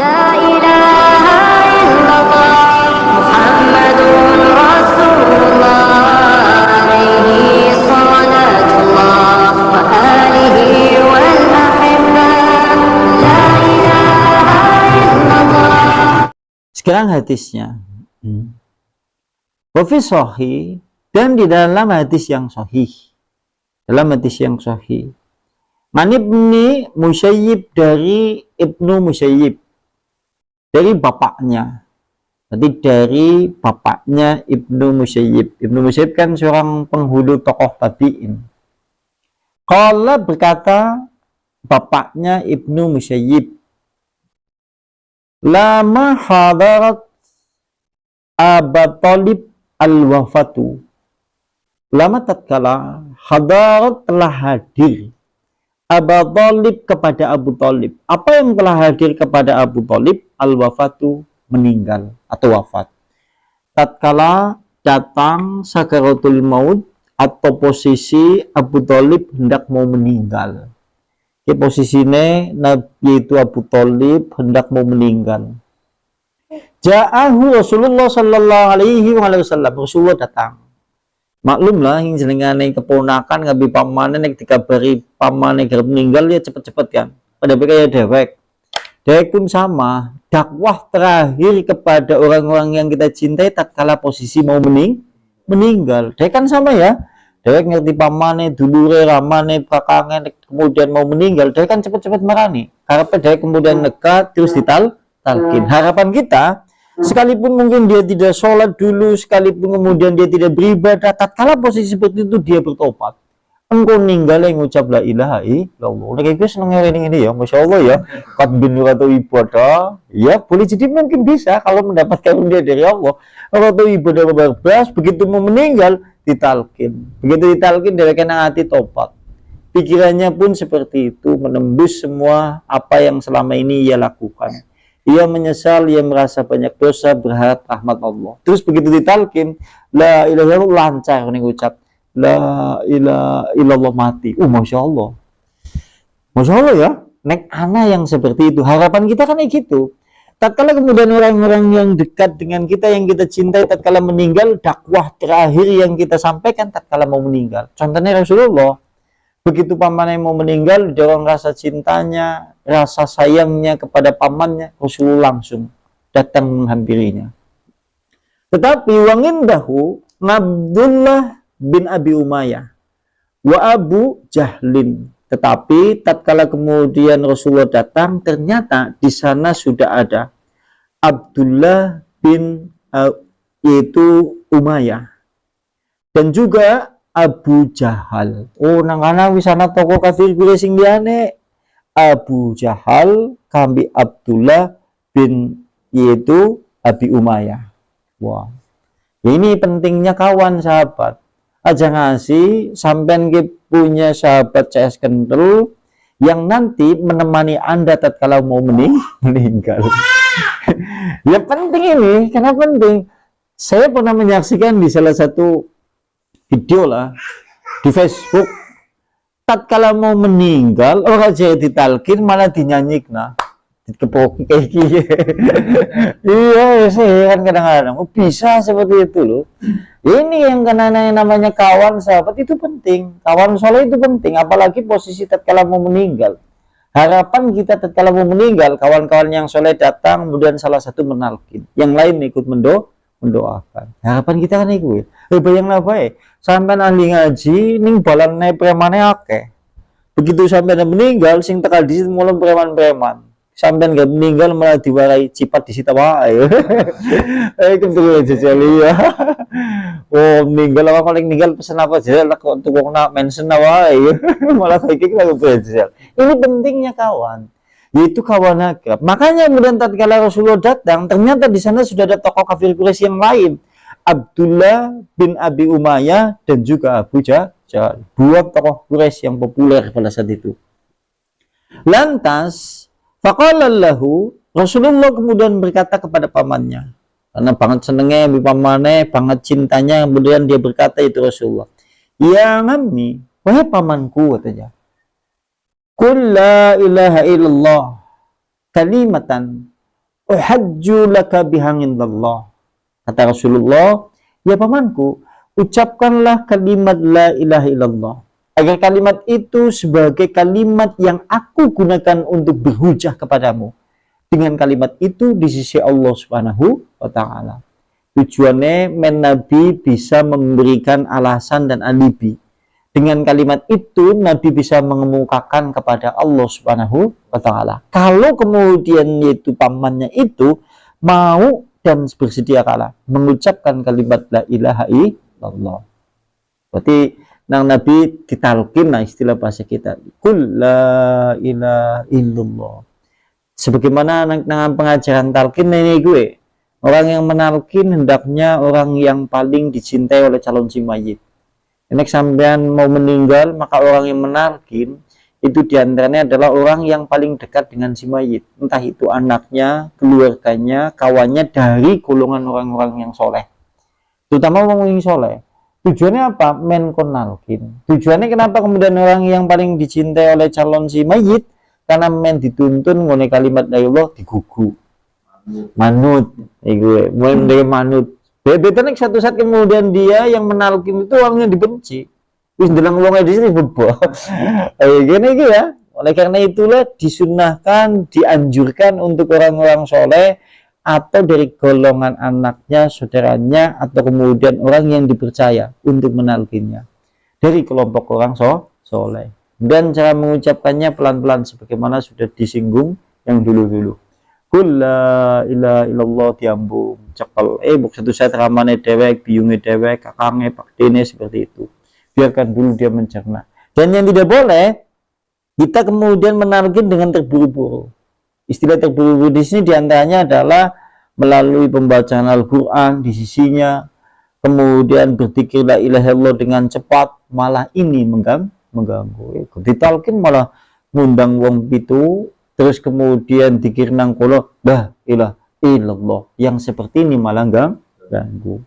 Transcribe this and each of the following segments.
لا إله إلا الله محمد رسول الله عليه صلاة الله وآله والأحبة لا إله إلا الله. Sekarang hadisnya. Wa fi sahih, dan di dalam hadis yang sahih. Dalam hadis yang sahih. Man ibni Musayyib, dari Ibnu Musayyib, dari bapaknya. Jadi dari bapaknya Ibnu Musayyib. Ibnu Musayyib kan seorang penghulu tokoh tabi'in. Qala, berkata bapaknya Ibnu Musayyib, lama hadarat Abu Thalib al-wafatu. Lama tatkala hadarat, telah hadir Abu Thalib, kepada Abu Thalib. Apa yang telah hadir kepada Abu Thalib? Al-wafatu, meninggal atau wafat. Tatkala datang sakaratul maut, atau posisi Abu Thalib hendak mau meninggal. Ini posisinya Nabi itu Abu Thalib hendak mau meninggal. Ja'ahu Rasulullah sallallahu alaihi wasallam. Rasulullah datang. Maklum lah, yang jenengane keponakan ngabi pamane nek dikabari pamane garep meninggal ya cepet-cepet kan. Pada kayak dewek. Dewek pun sama. Dakwah terakhir kepada orang-orang yang kita cintai tatkala posisi mau meninggal. Dewek kan sama ya. Dewek ngerti pamane, dulure, ramane, kakange, kemudian mau meninggal. Dewek kan cepet-cepet marani. Karena dewek kemudian nekat terus ditalkin. Harapan kita, sekalipun mungkin dia tidak sholat dulu, sekalipun kemudian dia tidak beribadah, tatkala posisi seperti itu dia bertobat. Engkau ninggal yang ngucap la ilaha illallah. Udah kayak gue seneng ini ya, masya Allah ya. Kat bin atau ibadah, ya boleh jadi mungkin bisa kalau mendapatkan dia dari Allah. Atau ibadah berbas, begitu mau meninggal ditalkin. Begitu ditalkin dia kena hati tobat. Pikirannya pun seperti itu, menembus semua apa yang selama ini ia lakukan. Ia menyesal, ia merasa banyak dosa, berharap rahmat Allah. Terus begitu ditalkin, la ilaha illallah, lancar nih ucap, la ilaha illallah, mati. Masya Allah. Masya Allah ya, nek anak yang seperti itu. Harapan kita kan kayak gitu. Tatkala kemudian orang-orang yang dekat dengan kita, yang kita cintai, tatkala meninggal, dakwah terakhir yang kita sampaikan tatkala mau meninggal. Contohnya Rasulullah. Begitu pamannya mau meninggal, dorong rasa cintanya, rasa sayangnya kepada pamannya, Rasulullah langsung datang menghampirinya. Tetapi wangindahu Abdullah bin Abi Umayyah wa Abu Jahlin. Tetapi tatkala kemudian Rasulullah datang, ternyata di sana sudah ada Abdullah bin yaitu Umayyah, dan juga Abu Jahal. Nang kana wisana toko kafir gue sing liyane. Abu Jahal kambi Abdullah bin yaitu Abi Umayyah. Wah. Ini pentingnya kawan sahabat. Aja ngasih sampean punya sahabat CS kental yang nanti menemani Anda tatkala mau meninggal. Ya penting ini, karena penting. Saya pernah menyaksikan di salah satu video lah di Facebook, tatkala mau meninggal orang aja ditalkin malah dinyanyik nah dikepoki kayak gini. Iya, saya kan kadang-kadang bisa seperti itu loh. Ini yang karena namanya kawan sahabat itu penting, kawan soleh itu penting, apalagi posisi tatkala mau meninggal. Harapan kita tatkala mau meninggal, kawan-kawan yang soleh datang kemudian salah satu menalkin, yang lain ikut mendoakan. Harapan kita kan itu ya. Bayang apa sampai ahli ngaji ning balane premane akeh. Begitu sampai meninggal sing tekal di situ mulai preman-preman. Sampai nggak meninggal malah diwarai cipat di situ wae. Kentul jajal ya. Meninggal apa paling meninggal pesen apa jajal kok tukungna mention wae. Malah kayak gitu jajal. Ini pentingnya kawan. Yaitu kawan akrab. Makanya kemudian tatkala Rasulullah datang, ternyata di sana sudah ada tokoh kafir Quraisy yang lain. Abdullah bin Abi Umayyah dan juga Abu Jahal, dua tokoh Quraisy yang populer pada saat itu. Lantas faqala lahu, Rasulullah kemudian berkata kepada pamannya, karena banget senengnya pamannya, banget cintanya, kemudian dia berkata itu Rasulullah, ya ngammi, wahai pamanku, katanya, qul la ilaha illallah kalimatan uhajju laka bihangindallah. Kata Rasulullah, ya pamanku, ucapkanlah kalimat la ilaha illallah, agar kalimat itu sebagai kalimat yang aku gunakan untuk berhujah kepadamu. Dengan kalimat itu di sisi Allah Subhanahu wa taala. Tujuannya Nabi bisa memberikan alasan dan alibi. Dengan kalimat itu Nabi bisa mengemukakan kepada Allah Subhanahu wa taala. Kalau kemudian itu pamannya itu mau dan bersedia kalah mengucapkan kalimat la ilaha illallah. Berarti nang Nabi ditalkin, nah istilah bahasa kita, kul la ilaha illallah. Sebagaimana nang pengajaran talkin ini gue, orang yang menalkin hendaknya orang yang paling dicintai oleh calon si mayit. Ini sampean mau meninggal, maka orang yang menalkin itu diantaranya adalah orang yang paling dekat dengan si mayit, entah itu anaknya, keluarganya, kawannya dari golongan orang-orang yang soleh, terutama orang yang soleh. Tujuannya apa? Menkonalkin. Tujuannya kenapa kemudian orang yang paling dicintai oleh calon si mayit? Karena men dituntun ngone kalimat dari Allah digugu, manut, gue, mulai manut. Bebetan satu saat kemudian dia yang menalkin itu orangnya dibenci. Wis ndelang wong di sini bebo. Gini ya. Oleh karena itulah disunahkan, dianjurkan untuk orang-orang soleh atau dari golongan anaknya, saudaranya, atau kemudian orang yang dipercaya untuk menalkinnya dari kelompok orang soleh. Dan cara mengucapkannya pelan-pelan sebagaimana sudah disinggung yang dulu-dulu. Kul la ilaha illallah diambung cekal buk satu saat ramane dewek, biunge dewek, kakange, pakdene, seperti itu. Biarkan dulu dia mencerna. Dan yang tidak boleh kita kemudian menalkin dengan terburu-buru. Istilah terburu-buru di sini diantaranya adalah melalui pembacaan Al-Quran di sisinya, kemudian berzikir la ilaha illallah dengan cepat, malah ini mengganggu. Ditalkin malah ngundang wong pitu, terus kemudian dikir nang kula la ilaha illallah, yang seperti ini malah ganggu.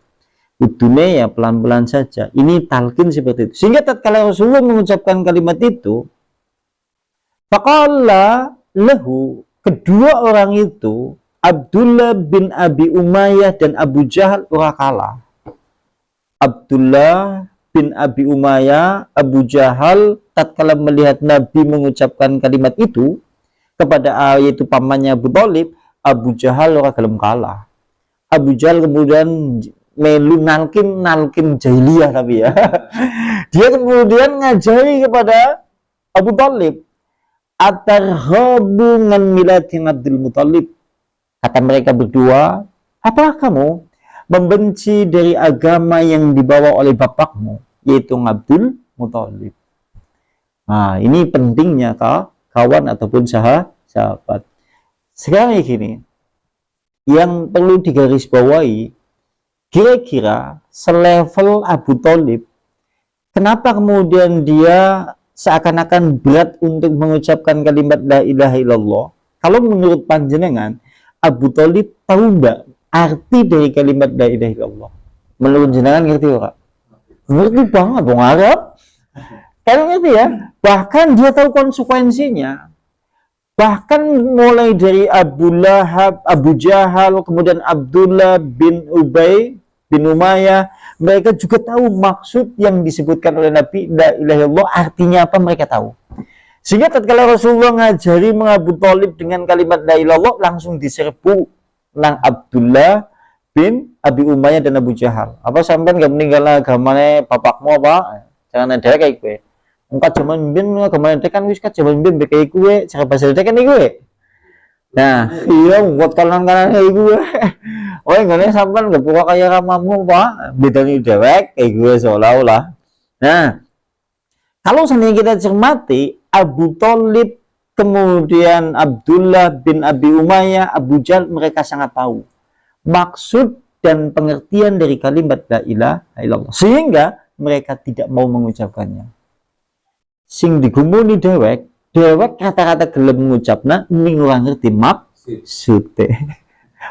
Kudune ya pelan-pelan saja. Ini talqin seperti itu. Sehingga tatkala Rasulullah mengucapkan kalimat itu, faqala lahu, kedua orang itu, Abdullah bin Abi Umayyah dan Abu Jahal ora kalah. Abdullah bin Abi Umayyah, Abu Jahal tatkala melihat Nabi mengucapkan kalimat itu kepada yaitu pamannya Abu Thalib, Abu Jahal ora gelem kalah. Abu Jahal kemudian melu nalkin jahiliyah tapi ya. Dia kemudian ngajari kepada Abu Thalib, atarhabu ngan milatin Abdul Muthalib. Kata mereka berdua, apakah kamu membenci dari agama yang dibawa oleh bapakmu, yaitu Abdul Muthalib? Nah, ini pentingnya kawan ataupun sahabat. Sekarang gini, yang perlu digarisbawahi, kira-kira selevel Abu Thalib, kenapa kemudian dia seakan-akan berat untuk mengucapkan kalimat la ilaha illallah? Kalau menurut panjenengan, Abu Thalib tahu enggak arti dari kalimat la ilaha illallah? Menurut jenengan ngerti ora? Ngerti banget, wong Arab. Kan ngerti ya? Bahkan dia tahu konsekuensinya. Bahkan mulai dari Abu Lahab, Abu Jahal, kemudian Abdullah bin Ubay bin Umayyah, mereka juga tahu maksud yang disebutkan oleh Nabi la ilaha illallah artinya apa, mereka tahu. Sehingga tatkala Rasulullah ngajari Abu Thalib dengan kalimat la ilaha illallah, langsung diserbu nang Abdullah bin Abi Umayyah dan Abu Jahal. Apa sampean gak meninggal agamane bapakmu apa? Jangan ada kayak gue. Engkat zaman bin kemarin kan wis kat zaman bin kayak gue cara bahasa kan gue. Nah, iya buat kanan-kanan kayak gue. Oh, enggak sampean enggak buka kayak ramamu, Pak. Bedanya dewek kayak gue seolah-olah. Nah, kalau seandainya kita cermati Abu Thalib kemudian Abdullah bin Abi Umayyah, Abu Jahal, mereka sangat tahu maksud dan pengertian dari kalimat la ilaha illallah, sehingga mereka tidak mau mengucapkannya. Sing digumuni dewek kata-kata gelem mengucapna ning ora ngerti maksudnya.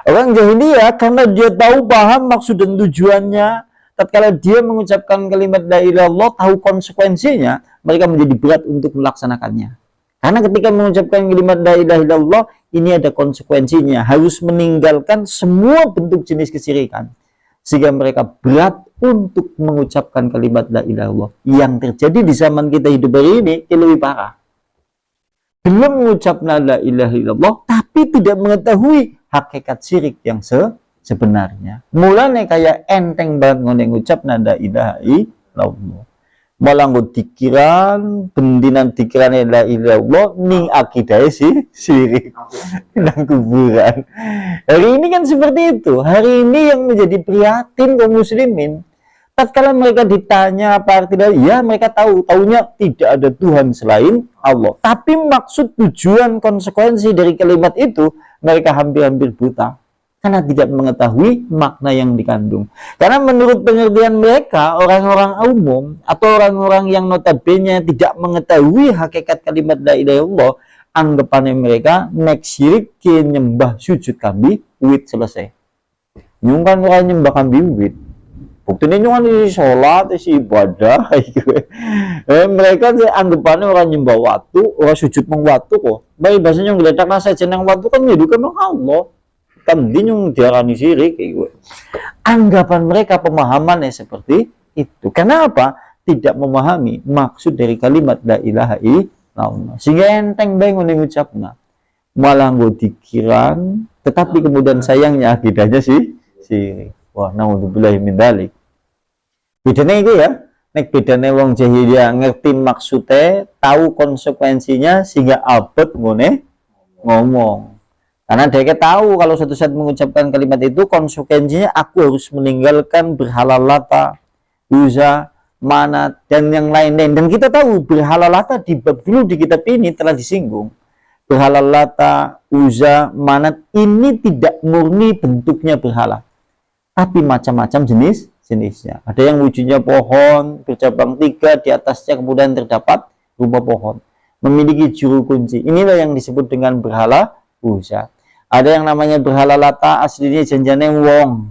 Orang jahiliyah karena dia tahu paham maksud dan tujuannya, tatkala dia mengucapkan kalimat la ilaha illallah tahu konsekuensinya, mereka menjadi berat untuk melaksanakannya. Karena ketika mengucapkan kalimat la ilaha illallah, ini ada konsekuensinya, harus meninggalkan semua bentuk jenis kesyirikan, sehingga mereka berat untuk mengucapkan kalimat la ilaha illallah. Yang terjadi di zaman kita hidup hari ini lebih parah. Belum mengucap la ilaha illallah, tapi tidak mengetahui hakikat syirik yang sebenarnya. Mulanya kayak enteng banget ngucap la ilaha illallah. Malah dikiran bendinan dikiran la ilaha illallah ning akidah syirik nang kuburan. Hari ini kan seperti itu. Hari ini yang menjadi prihatin kaum muslimin, tatkala mereka ditanya apa arti dari, ya mereka taunya tidak ada Tuhan selain Allah. Tapi maksud, tujuan, konsekuensi dari kalimat itu mereka hampir-hampir buta karena tidak mengetahui makna yang dikandung. Karena menurut pengertian mereka, orang-orang umum atau orang-orang yang notabene tidak mengetahui hakikat kalimat la ilaha illallah, anggapannya mereka nek syirik ke nyembah sujud kambing wit selesai. Nyungkan orang nyembah kambing wit. Buktinya nyungan isi sholat, isi ibadah. Mereka anggapannya orang nyembah watu, orang sujud meng watu kok. Baik bahasanya ngeletak nasa jeneng watu kan nyedukan Allah. Kan dinyung diarani syirik kayak. Anggapan mereka, pemahamannya seperti itu. Kenapa? Tidak memahami maksud dari kalimat la ilaha illallah. Sehingga enteng bae ngene ngucapna. Malah nggo dikiran, tetapi kemudian sayangnya akidahnya syirik. Wah, naudzubillahi min dzalik. Bedane itu ya, nek bedane wong jahiliyah ngerti maksudnya, tahu konsekuensinya sehingga abot ngene ngomong. Karena dia tahu kalau suatu saat mengucapkan kalimat itu konsekuensinya aku harus meninggalkan berhala Lata, Uzza, Manat dan yang lain-lain. Dan kita tahu berhala Lata di bab dulu di kitab ini telah disinggung. Berhala Lata, Uzza, Manat ini tidak murni bentuknya berhala, tapi macam-macam jenisnya. Ada yang wujudnya pohon bercabang 3, di atasnya kemudian terdapat rupa pohon, memiliki juru kunci. Inilah yang disebut dengan berhala Uzza. Ada yang namanya berhala Lata, aslinya janjane wong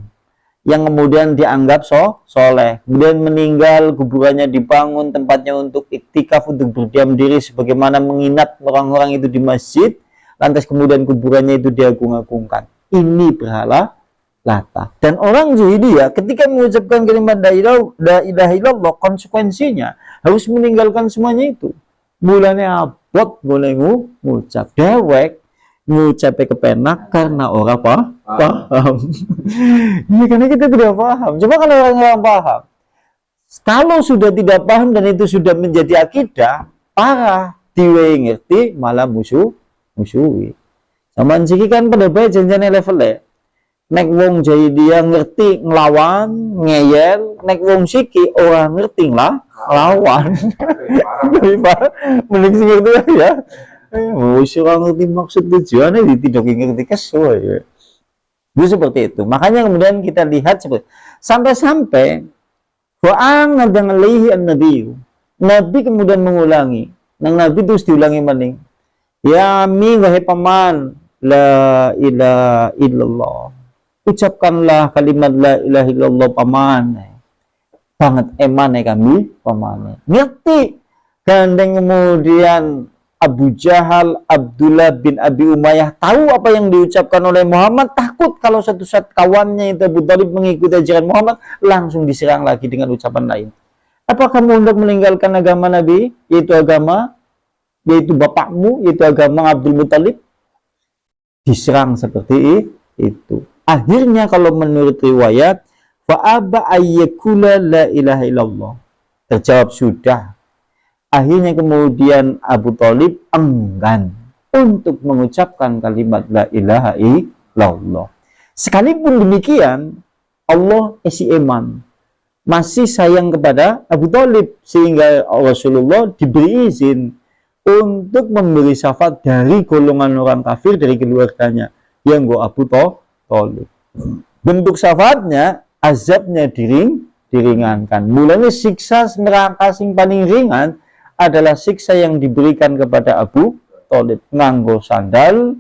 yang kemudian dianggap soleh, kemudian meninggal, kuburannya dibangun, tempatnya untuk iktikaf, untuk berdiam diri sebagaimana menginap orang-orang itu di masjid, lantas kemudian kuburannya itu diagung-agungkan. Ini berhala Lata. Dan orang jahiliyah ketika mengucapkan kalimat la ilaha illallah, konsekuensinya harus meninggalkan semuanya itu. Mulanya abot boleh ngucap dewek, ngucapnya kepenak karena orang paham. Ini karena kita tidak paham. Coba kalau orang-orang paham, kalau sudah tidak paham dan itu sudah menjadi akidah, parah, diwe ngerti malah musuhi. Zaman siki kan pada bae janjane levelnya. Nek wong jahiliyah ngerti ngelawan, ngeyel, nek wong siki orang ngerti ngelawan. Mending sing ngerti ya. Orang ngerti maksud tujuannya tidak ngerti kesuai ya. Itu seperti itu. Makanya kemudian kita lihat seperti sampai-sampai wa'ang nadang alaihi an-nabi. Nabi kemudian mengulangi. Nang Nabi terus diulangi maning. Ya mi wahai paman, la ilaha illallah. Ucapkanlah kalimat la ilaha illallah paman. Banget emane kami paman. Ngerti. Gandeng kemudian Abu Jahal, Abdullah bin Abi Umayyah tahu apa yang diucapkan oleh Muhammad, takut kalau suatu saat kawannya itu Abu Thalib mengikuti ajaran Muhammad, langsung diserang lagi dengan ucapan lain. Apa kamu hendak meninggalkan agama Nabi, yaitu bapakmu, yaitu agama Abdul Muthalib? Diserang seperti itu. Akhirnya kalau menurut riwayat, fa'aba ayyakula la ilaha illallah. Terjawab sudah. Akhirnya kemudian Abu Thalib enggan untuk mengucapkan kalimat la ilaha illallah. Sekalipun demikian, Allah isi iman, masih sayang kepada Abu Thalib, sehingga Rasulullah diberi izin untuk memberi syafaat dari golongan orang kafir dari keluarganya yang Abu Thalib. Bentuk syafaatnya, azabnya diringankan. Mulanya siksa neraka sing paling ringan adalah siksa yang diberikan kepada Abu Thalib, nganggo sandal,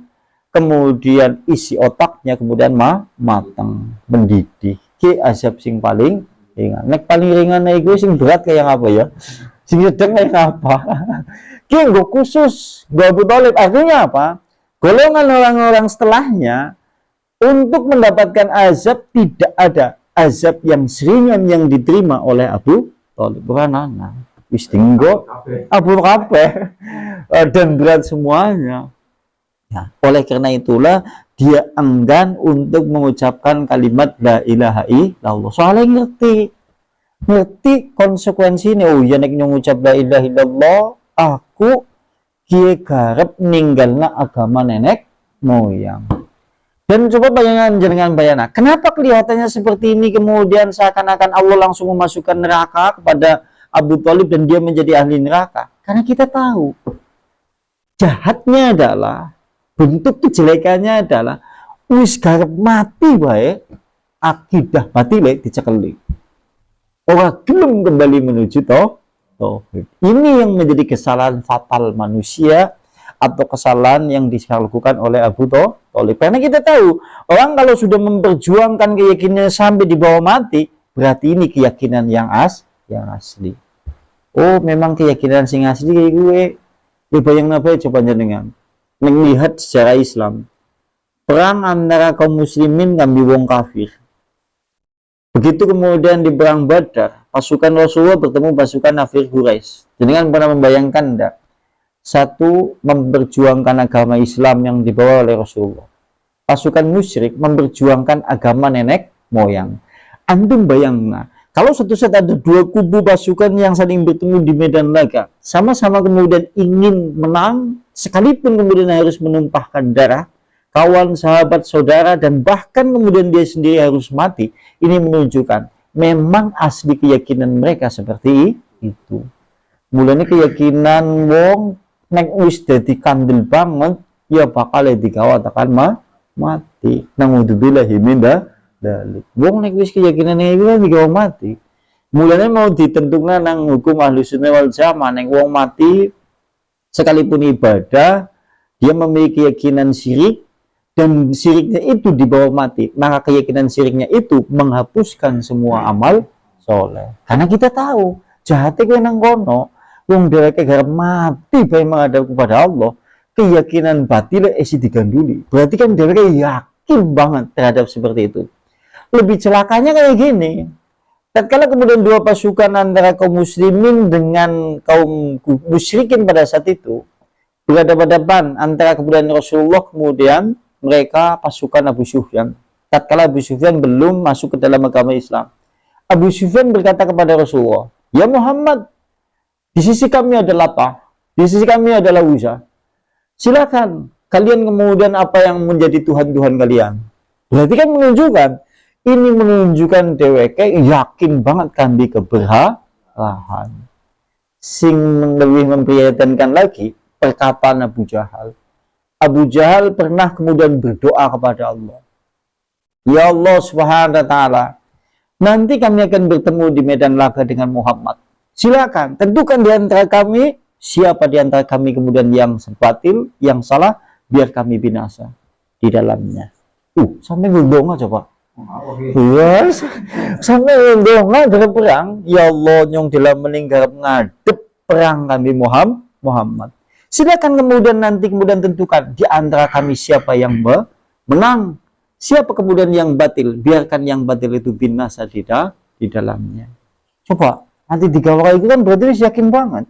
kemudian isi otaknya kemudian matang, mendidih. Ki azab sing paling ringan. Nek paling ringan iku sing berat kayak apa ya? Sing sedeng apa? Ki nggo khusus, nggo Abu Thalib. Artinya apa? Golongan orang-orang setelahnya untuk mendapatkan azab tidak ada azab yang seringan yang diterima oleh Abu Thalib. Bukan anak. Wis tinggo Abu kabeh dan berat semuanya. Nah, oleh karena itulah dia enggan untuk mengucapkan kalimat la ilaha illallah. Soalnya ngerti konsekuensi ini. Oh ya nek ngucap la ilaha illallah, aku kiye garep ninggalna agama nenek moyang. Dan coba bayangkan, kenapa kelihatannya seperti ini kemudian seakan-akan Allah langsung memasukkan neraka kepada Abu Thalib dan dia menjadi ahli neraka? Karena kita tahu jahatnya adalah, bentuk kejelekannya adalah wis garep mati bae akidah batile dicekeli. Orang gelem kembali menuju tauhid. Ini yang menjadi kesalahan fatal manusia atau kesalahan yang dilakukan oleh Abu Thalib. Karena kita tahu, orang kalau sudah memperjuangkan keyakinannya sampai di bawah mati, berarti ini keyakinan yang asli. Oh, memang keyakinan sing asli kayak gue. Ya bayang apa coba jenengan. Melihat secara Islam. Perang antara kaum muslimin ngambil wong kafir. Begitu kemudian di perang Badar, pasukan Rasulullah bertemu pasukan Nafir Quraisy. Jenengan pernah membayangkan enggak? Satu memperjuangkan agama Islam yang dibawa oleh Rasulullah. Pasukan musyrik memperjuangkan agama nenek moyang. Antum bayangkan, kalau suatu saat ada dua kubu pasukan yang saling bertemu di medan laga, sama-sama kemudian ingin menang, sekalipun kemudian harus menumpahkan darah, kawan, sahabat, saudara, dan bahkan kemudian dia sendiri harus mati, ini menunjukkan memang asli keyakinan mereka seperti itu. Mulanya keyakinan wong nek wis dadi kandel banget ya bakal dikawatakan mati. Naudzubillahi min dzalik. Wong nek wis keyakinane iku digawa mati. Mulanya mau ditentukan nang hukum Ahlus Sunnah wal Jamaah nek wong mati sekalipun ibadah dia memiliki keyakinan syirik dan syiriknya itu dibawa mati, maka keyakinan syiriknya itu menghapuskan semua amal soleh. Karena kita tahu jahatnya kowe nang kono wong dheweke garep mati bae menghadap kepada Allah, keyakinan batil isi diganduli. Berarti kan dheweke yakin banget terhadap seperti itu. Lebih celakanya kayak gini. Tatkala kemudian dua pasukan antara kaum muslimin dengan kaum musyrikin pada saat itu berhadapan-hadapan antara kemudian Rasulullah kemudian mereka pasukan Abu Sufyan. Tatkala Abu Sufyan belum masuk ke dalam agama Islam, Abu Sufyan berkata kepada Rasulullah, "Ya Muhammad, di sisi kami adalah apa? Di sisi kami adalah Uzza. Silakan kalian kemudian apa yang menjadi Tuhan-Tuhan kalian." Berarti kan menunjukkan dheweke yakin banget kandi keberhalahan. Sing lebih memprihatinkan lagi perkataan Abu Jahal. Abu Jahal pernah kemudian berdoa kepada Allah. Ya Allah Subhanahu wa taala, nanti kami akan bertemu di medan laga dengan Muhammad. Silakan tentukan di antara kami siapa di antara kami kemudian yang batil, yang salah, biar kami binasa di dalamnya. Sampai berdoa coba. Yes, sampai berdoa dalam perang. Ya Allah yang dalam meninggal ngadep perang kami Muhammad. Silakan kemudian nanti tentukan di antara kami siapa yang menang, siapa kemudian yang batil, biarkan yang batil itu binasa di dalamnya. Coba nanti digawai itu kan berarti yakin banget.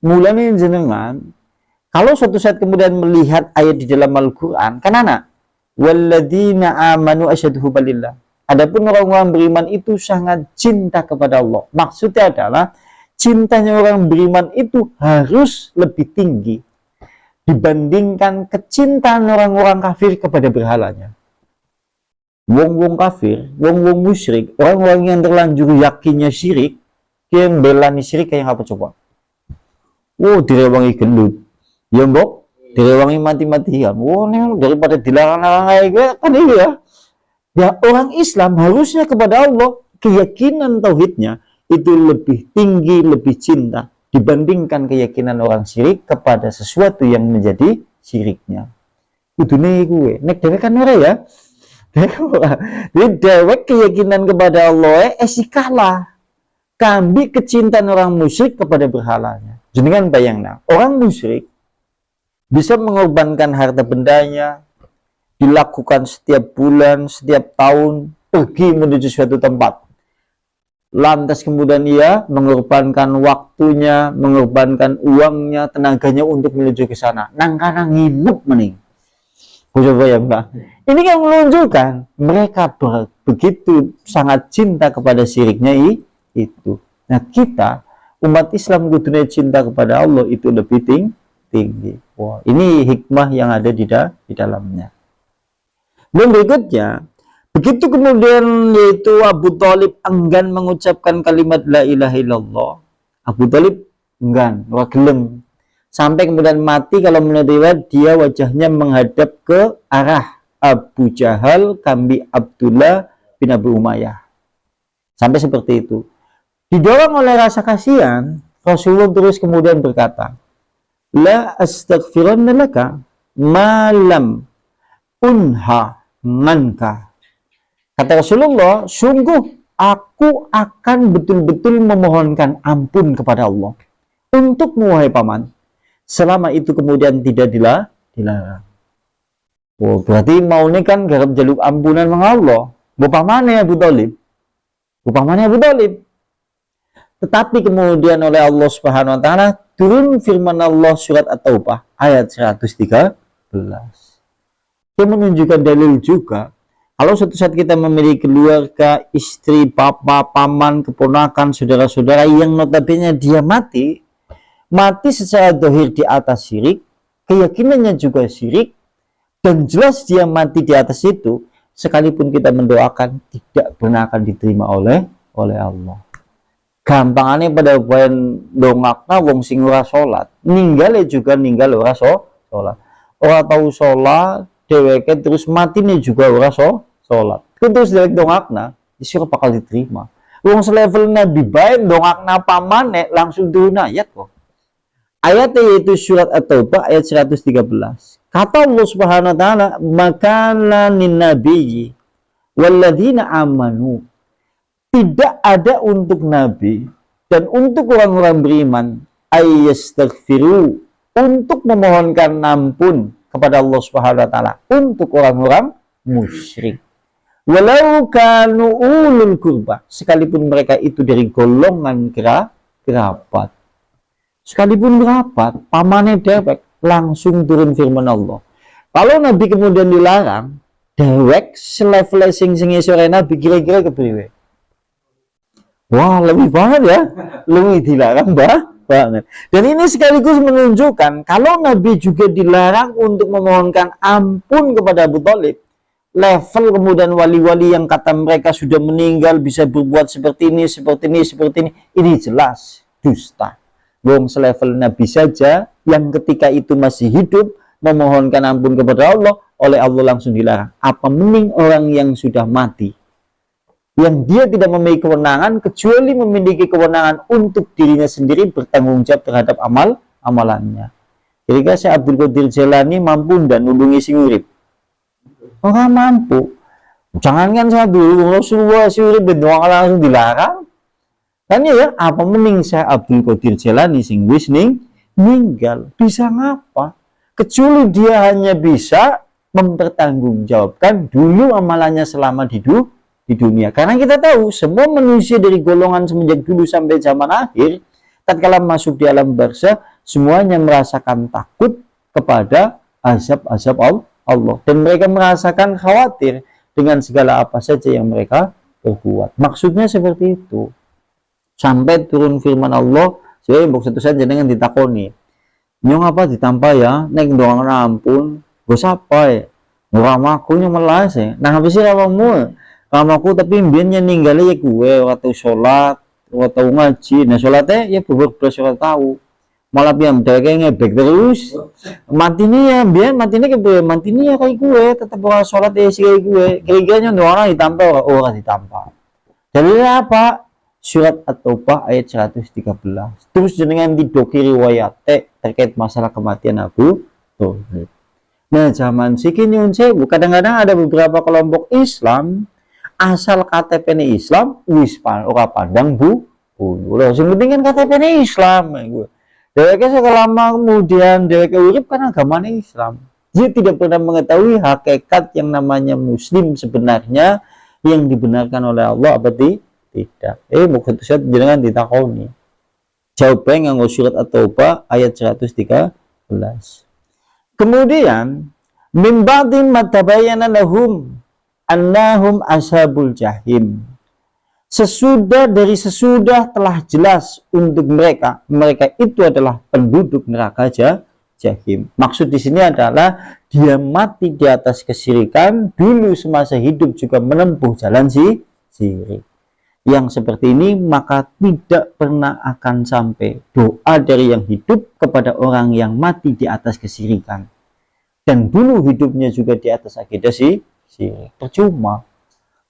Mulanya jenengan kalau suatu saat kemudian melihat ayat di dalam Al-Qur'an, kan anak walladzina amanu asyaddu hubbalillah. Adapun orang-orang beriman itu sangat cinta kepada Allah. Maksudnya adalah cintanya orang beriman itu harus lebih tinggi dibandingkan kecintaan orang-orang kafir kepada berhalanya. Wong-wong kafir, wong-wong musyrik, orang-orang yang terlanjur yakinnya syirik, yang belani syirik kayak apa coba? Direwangi gelut. Ya mbok, direwangi mati-matian. Daripada dilarang-larang kayak kan iya. Ya orang Islam harusnya kepada Allah keyakinan tauhidnya itu lebih tinggi, lebih cinta dibandingkan keyakinan orang syirik kepada sesuatu yang menjadi syiriknya. Kudune gue, nek dhewe kan ora ya. Dhewe keyakinan kepada Allah kalah. kambi kecintaan orang musyrik kepada berhalanya. Jenengan bayangna, orang musyrik bisa mengorbankan harta bendanya, dilakukan setiap bulan, setiap tahun, pergi menuju suatu tempat. Lantas kemudian ia mengorbankan waktunya, mengorbankan uangnya, tenaganya untuk menuju ke sana. Nangkana nginep mening. Coba ya Mbak. Ini kan menunjukkan mereka begitu sangat cinta kepada syiriknya itu. Nah kita umat Islam kudune cinta kepada Allah itu lebih tinggi. Wah, ini hikmah yang ada di dalamnya. Dan berikutnya, begitu kemudian yaitu Abu Thalib enggan mengucapkan kalimat la ilaha illallah. Abu Thalib enggan, gelem. Sampai kemudian mati, kalau menurut riwayat dia wajahnya menghadap ke arah Abu Jahal, kambi Abdullah bin Abu Umayyah. Sampai seperti itu. Didorong oleh rasa kasihan, Rasulullah terus kemudian berkata, la astaghfiranna laka malam unha manka. Kata Rasulullah, sungguh aku akan betul-betul memohonkan ampun kepada Allah untukmu wahai paman, selama itu kemudian tidak dilarang. Oh, berarti mau ini kan garap jaluk ampunan dengan Allah. Bapak mana Abu Thalib? Bapak mana Abu Thalib? Tetapi kemudian oleh Allah Subhanahu wa taala turun firman Allah surat At-Taubah ayat 113. Yang menunjukkan dalil juga kalau suatu saat kita memiliki keluarga, istri, papa, paman, keponakan, saudara-saudara yang notabene dia mati secara dohir di atas syirik, keyakinannya juga syirik, dan jelas dia mati di atas itu, sekalipun kita mendoakan tidak pernah akan diterima oleh Allah. Gampangannya pada poin dongakna wong sing ora salat, ninggal ora salat. Ora tahu salat, dheweke terus matine juga ora salat. Terus dhewek dongakna, iso bakal diterima. Wong selevel Nabi bae dongakna pamane langsung turun ayat kok. Ayatnya yaitu surat At-Taubah ayat 113. Kata Allah Subhanahu wa taala, "Makana nin nabiyyi walladzina amanu." Tidak ada untuk nabi dan untuk orang-orang beriman ayyastaghfiru, untuk memohonkan ampun kepada Allah Subhanahu wa taala untuk orang-orang musyrik. Walau kanu ulul qurba, sekalipun mereka itu dari golongan kerabat. Sekalipun kerabat, pamane dewek, langsung turun firman Allah. Kalau nabi kemudian dilarang, dewek selevel sing sore nabi kira-kira kepriwe? Wah, lebih banget ya. Lebih dilarang banget. Dan ini sekaligus menunjukkan kalau Nabi juga dilarang untuk memohonkan ampun kepada Abu Thalib. Level kemudian wali-wali yang kata mereka sudah meninggal bisa berbuat seperti ini. Ini jelas dusta. Wong selevel Nabi saja yang ketika itu masih hidup memohonkan ampun kepada Allah, oleh Allah langsung dilarang. Apa mending orang yang sudah mati, yang dia tidak memiliki kewenangan kecuali memiliki kewenangan untuk dirinya sendiri bertanggung jawab terhadap amalannya. Jadi saya Abdul Qadir Jailani mampu dan nulungi sing urip. Orang mampu. Jangankan saya dulu Rasulullah si urip doang langsung dilarang. Kan ya apa mending saya Abdul Qadir Jailani sing wis ninggal bisa ngapa? Kecuali dia hanya bisa mempertanggungjawabkan dulu amalannya selama di dunia. Karena kita tahu semua manusia dari golongan semenjak dulu sampai zaman akhir, tatkala masuk di alam barzakh, semuanya merasakan takut kepada azab Allah, dan mereka merasakan khawatir dengan segala apa saja yang mereka berbuat. Maksudnya seperti itu. Sampai turun firman Allah, saya mbok satu saja dengan ditakoni. Nyong apa ditampa ya? Nek doang ampun, gue sapa ya? Nguramaku nyemelas ya. Nah habis sih rawamu ramaku tapi mbiyen ninggalnya ya gue waktu sholat, waktu ngaji. Nah sholatnya ya beberapa sholat tahu. Malah biam dheweke ngebek terus. Matine ya mbiyen matine ya kayak gue tetep ora sholat ya sih kayak gue. Kira-kira orang ditampa ora ditampa. Jadi apa? Surat At-Taubah ayat 113. Terus jenengan didoki riwayat terkait masalah kematian Abu Thalib. Nah zaman siki nyun sewu kadang-kadang ada beberapa kelompok Islam asal KTP-ne Islam wis ora pandang Loh, sing penting kan KTP-ne Islam gue. Dheweke sekelama kemudian dheweke urip kan agamanya Islam. Dia tidak pernah mengetahui hakikat yang namanya muslim sebenarnya yang dibenarkan oleh Allah apa tidak. Mungkin surat jenengan ditakoni. Jawabannya nganggo surat At-Taubah ayat 113. Kemudian min ba'di ma tabayyana lahum annahum ashabul jahim. Sesudah telah jelas untuk mereka itu adalah penduduk neraka jahim. Maksud di sini adalah dia mati di atas kesyirikan, dulu semasa hidup juga menempuh jalan syirik. Yang seperti ini maka tidak pernah akan sampai doa dari yang hidup kepada orang yang mati di atas kesyirikan dan dulu hidupnya juga di atas akidah syirik. Percuma.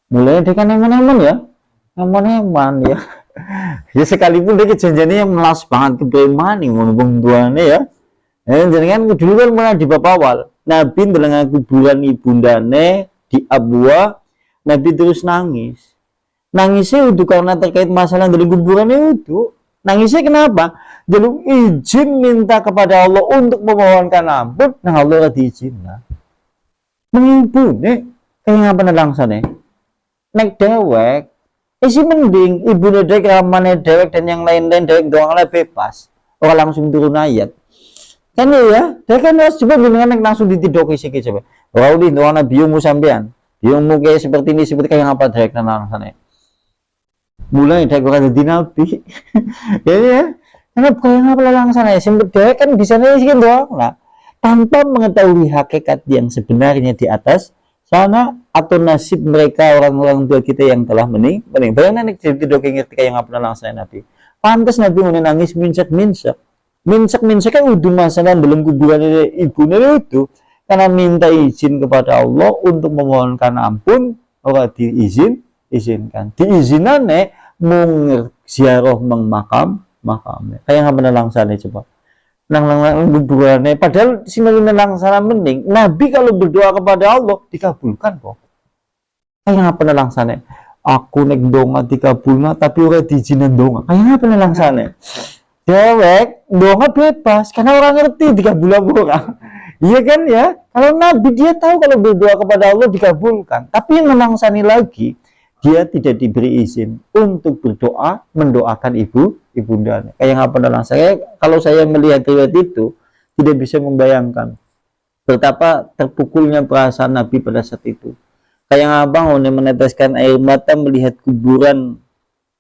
Mulai dengan eman-eman ya. Eman-eman ya. Ya sekalipun dia janjiannya melas banget kebeman nih ngomong tuane ya. Jangan dulu kan pernah di bab awal. Nabi dengan kuburan ibundane di Abwa, Nabi terus nangis. Nangisnya itu karena terkait masalah dari kuburannya itu. Nangisnya kenapa? Jaluk izin minta kepada Allah untuk memohonkan ampun. Nah Allah diizin. Mengimpune kayak ngapa langsane. Nek dewek isi mending ibu dewek ramane dewek dan yang lain-lain dewek doang lah bebas. Orang langsung turun ayat. Kan ya, dia kan harus coba dengan langsung ditidoki sih coba. Wow di doang biungmu sampean. Biungmu kayak seperti ini seperti kayak ngapa dewek dan langsane. Mulai dari kata di Nabi ya karena kayak ngapa langsane sempet dewek kan bisa nasikin doang lah tanpa mengetahui hakikat yang sebenarnya di atas sana atau nasib mereka orang-orang tua kita yang telah meninggal. Bayangkan nek jadi doke ngerti kayak ngapa langsane Nabi. Pantas Nabi nangis minsak kan udah masalah dalam kuburan ibunya itu karena minta izin kepada Allah untuk memohonkan ampun orang izinkan diizinane mung ziarah makam kayak ngapa langsane coba nang kuburane padahal sinune langsana mending Nabi kalau berdoa kepada Allah dikabulkan kok kayak ngapa langsane aku nek donga dikabulna tapi ora diizinan donga kayak ngapa langsane dewek donga bebas karena orang ngerti dikabul orang iya kan ya kalau Nabi dia tahu kalau berdoa kepada Allah dikabulkan tapi yang melangsani lagi dia tidak diberi izin untuk berdoa mendoakan ibundanya. Kayak ngapa dalam kalau saya melihat riwayat itu tidak bisa membayangkan betapa terpukulnya perasaan Nabi pada saat itu. Kayak abang meneteskan air mata melihat kuburan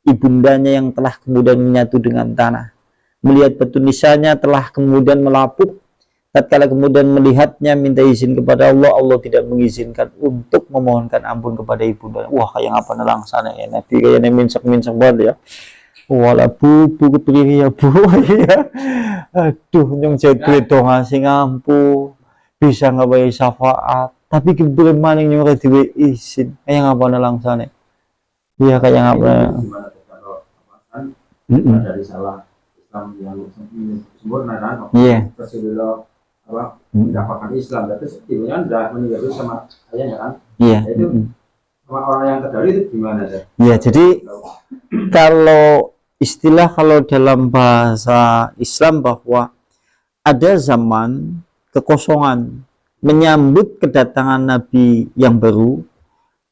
ibundanya yang telah kemudian menyatu dengan tanah. Melihat batu nisannya telah kemudian melapuk. Tatkala kemudian melihatnya minta izin kepada Allah, Allah tidak mengizinkan untuk memohonkan ampun kepada ibunda. Wah kayak ngapa langsana ya Nabi kayaknya minsak banget ya. Wala bu kepriri ya bu ya. Aduh nyong jadi dong ngasih ngampu bisa ngabai syafaat tapi kebetulan maning nyong diwe izin kayak ngapa langsana. Iya kayak ngapa. Dari salah Islam yang sempurna kan. Iya. Mendapatkan Islam berarti ibunya sudah meninggal sama ayahnya kan. Iya. Itu sama orang yang terdahulu itu gimana ya? Iya jadi kalau dalam bahasa Islam bahwa ada zaman kekosongan menyambut kedatangan Nabi yang baru,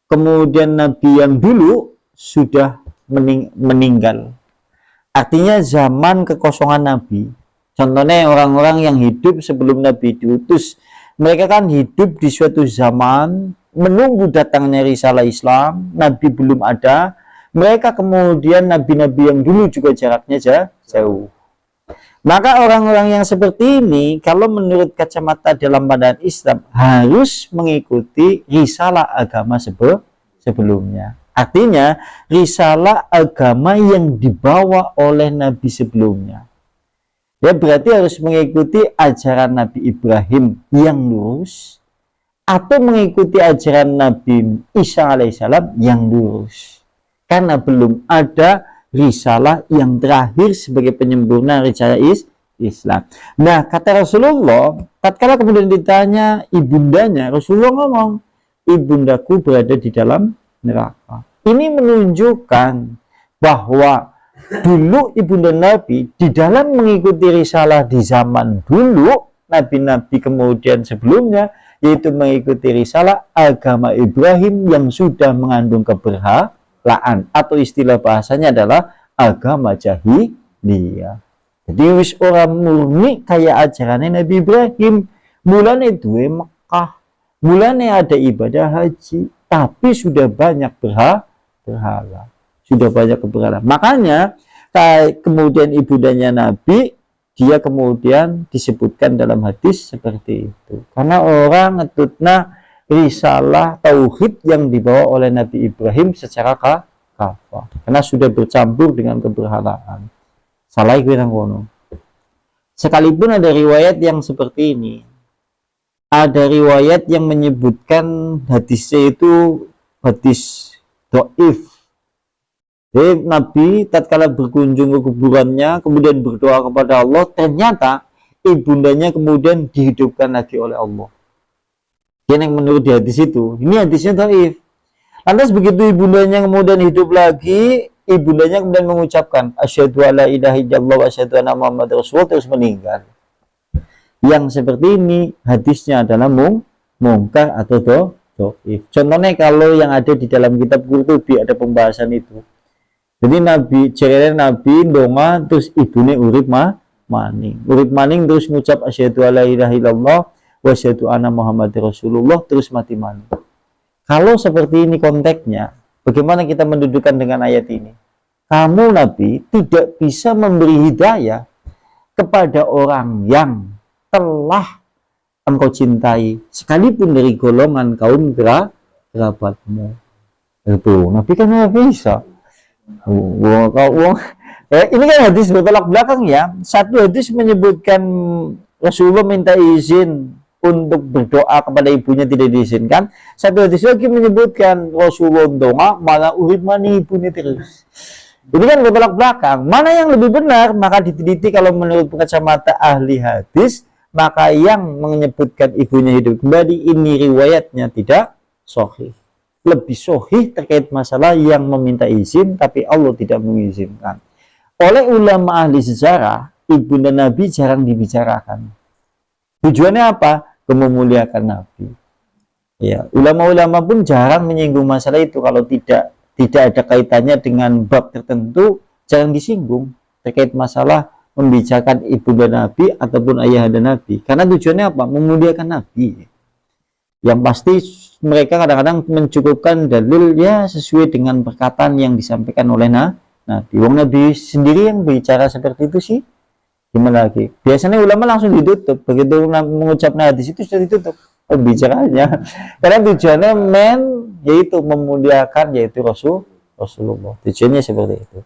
kemudian Nabi yang dulu sudah meninggal. Artinya zaman kekosongan Nabi. Contohnya orang-orang yang hidup sebelum Nabi diutus, mereka kan hidup di suatu zaman menunggu datangnya risalah Islam, Nabi belum ada, mereka kemudian nabi-nabi yang dulu juga jaraknya jauh. Maka orang-orang yang seperti ini, kalau menurut kacamata dalam pandangan Islam, harus mengikuti risalah agama sebelumnya. Artinya, risalah agama yang dibawa oleh Nabi sebelumnya. Ya berarti harus mengikuti ajaran Nabi Ibrahim yang lurus atau mengikuti ajaran Nabi Isa alaihissalam yang lurus. Karena belum ada risalah yang terakhir sebagai penyempurna risalah Islam. Nah, kata Rasulullah, tatkala kemudian ditanya ibundanya, Rasulullah ngomong, ibundaku berada di dalam neraka. Ini menunjukkan bahwa dulu ibunda Nabi di dalam mengikuti risalah di zaman dulu, nabi-nabi kemudian sebelumnya, yaitu mengikuti risalah agama Ibrahim yang sudah mengandung keberhalaan, atau istilah bahasanya adalah agama jahiliyah. Jadi wis orang murni kayak ajarannya Nabi Ibrahim, mulane duwe Mekah, mulane ada ibadah haji, tapi sudah banyak berhala, sudah banyak berhala. Makanya kemudian ibundanya Nabi, dia kemudian disebutkan dalam hadis seperti itu, karena orang ngetutna risalah tauhid yang dibawa oleh Nabi Ibrahim secara kafah, karena sudah bercampur dengan keberhalaan. Salah gue nang kono. Sekalipun ada riwayat yang seperti ini, ada riwayat yang menyebutkan hadisnya itu hadis dhaif. Jadi Nabi tatkala berkunjung ke kuburannya, kemudian berdoa kepada Allah, ternyata ibundanya kemudian dihidupkan lagi oleh Allah. Yang menurut di hadis itu, ini hadisnya dhaif. Lantas begitu ibundanya kemudian hidup lagi, ibundanya kemudian mengucapkan asyhadu alla ilaha illallah wa asyhadu anna muhammadar rasulullah, terus meninggal. Yang seperti ini hadisnya adalah mungkar atau dhaif. Contohnya kalau yang ada di dalam kitab Qurtubi ada pembahasan itu. Jadi Nabi ndonga terus ibune urip maning terus ngucap asyhadu alla ilaha illallah wa asyhadu anna muhammadar rasulullah, terus mati maning. Kalau seperti ini konteksnya, bagaimana kita mendudukkan dengan ayat ini? Kamu Nabi tidak bisa memberi hidayah kepada orang yang telah engkau cintai, sekalipun dari golongan kaum kerabatmu. Itu Nabi kan nggak bisa. Ini kan hadis bertolak belakang ya. Satu hadis menyebutkan Rasulullah minta izin untuk berdoa kepada ibunya tidak diizinkan. Satu hadis lagi menyebutkan Rasulullah doa malah urip mani ibunya terus. Ini kan bertolak belakang. Mana yang lebih benar? Maka diteliti kalau menurut kacamata ahli hadis, maka yang menyebutkan ibunya hidup kembali ini riwayatnya tidak sahih. Lebih sahih terkait masalah yang meminta izin tapi Allah tidak mengizinkan. Oleh ulama ahli sejarah, ibunda Nabi jarang dibicarakan. Tujuannya apa? Memuliakan Nabi. Ya, ulama-ulama pun jarang menyinggung masalah itu kalau tidak ada kaitannya dengan bab tertentu, jarang disinggung terkait masalah membicarakan ibunda Nabi ataupun ayahanda Nabi. Karena tujuannya apa? Memuliakan Nabi. Yang pasti mereka kadang-kadang mencukupkan dalil ya sesuai dengan perkataan yang disampaikan oleh Nabi. Wong Nabi sendiri yang bicara seperti itu sih. Gimana lagi? Biasanya ulama langsung ditutup. Begitu mengucapkan hadis itu sudah ditutup pembicaranya. Karena tujuannya yaitu memuliakan yaitu Rasulullah. Tujuannya seperti itu.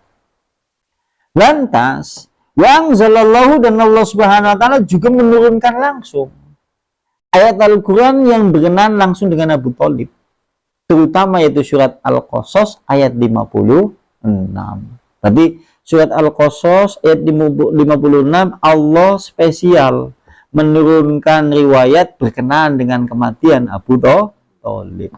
Lantas yang zalallahu dan Allah Subhanahu wa taala juga menurunkan langsung ayat Al-Qur'an yang berkenaan langsung dengan Abu Thalib. Terutama yaitu surat Al-Qasas ayat 56. Tapi surat Al-Qasas ayat 56 Allah spesial menurunkan riwayat berkenaan dengan kematian Abu Thalib.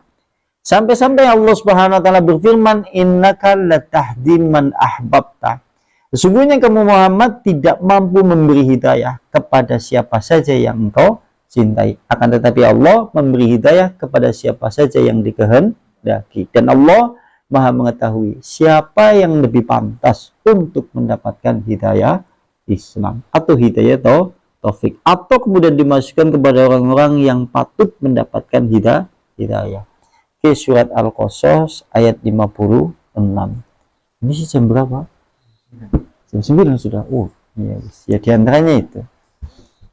Sampai-sampai Allah Subhanahu wa taala berfirman, "Innaka latahdi man ahbabta." Sesungguhnya kamu Muhammad tidak mampu memberi hidayah kepada siapa saja yang engkau cintai. Akan tetapi Allah memberi hidayah kepada siapa saja yang dikehendaki. Dan Allah Maha mengetahui siapa yang lebih pantas untuk mendapatkan hidayah Islam atau hidayah taufik, atau kemudian dimasukkan kepada orang-orang yang patut mendapatkan hidayah. Oke, surat Al-Qasas ayat 56. Ini sih jam berapa? Jam 9 sudah. Ya diantaranya itu.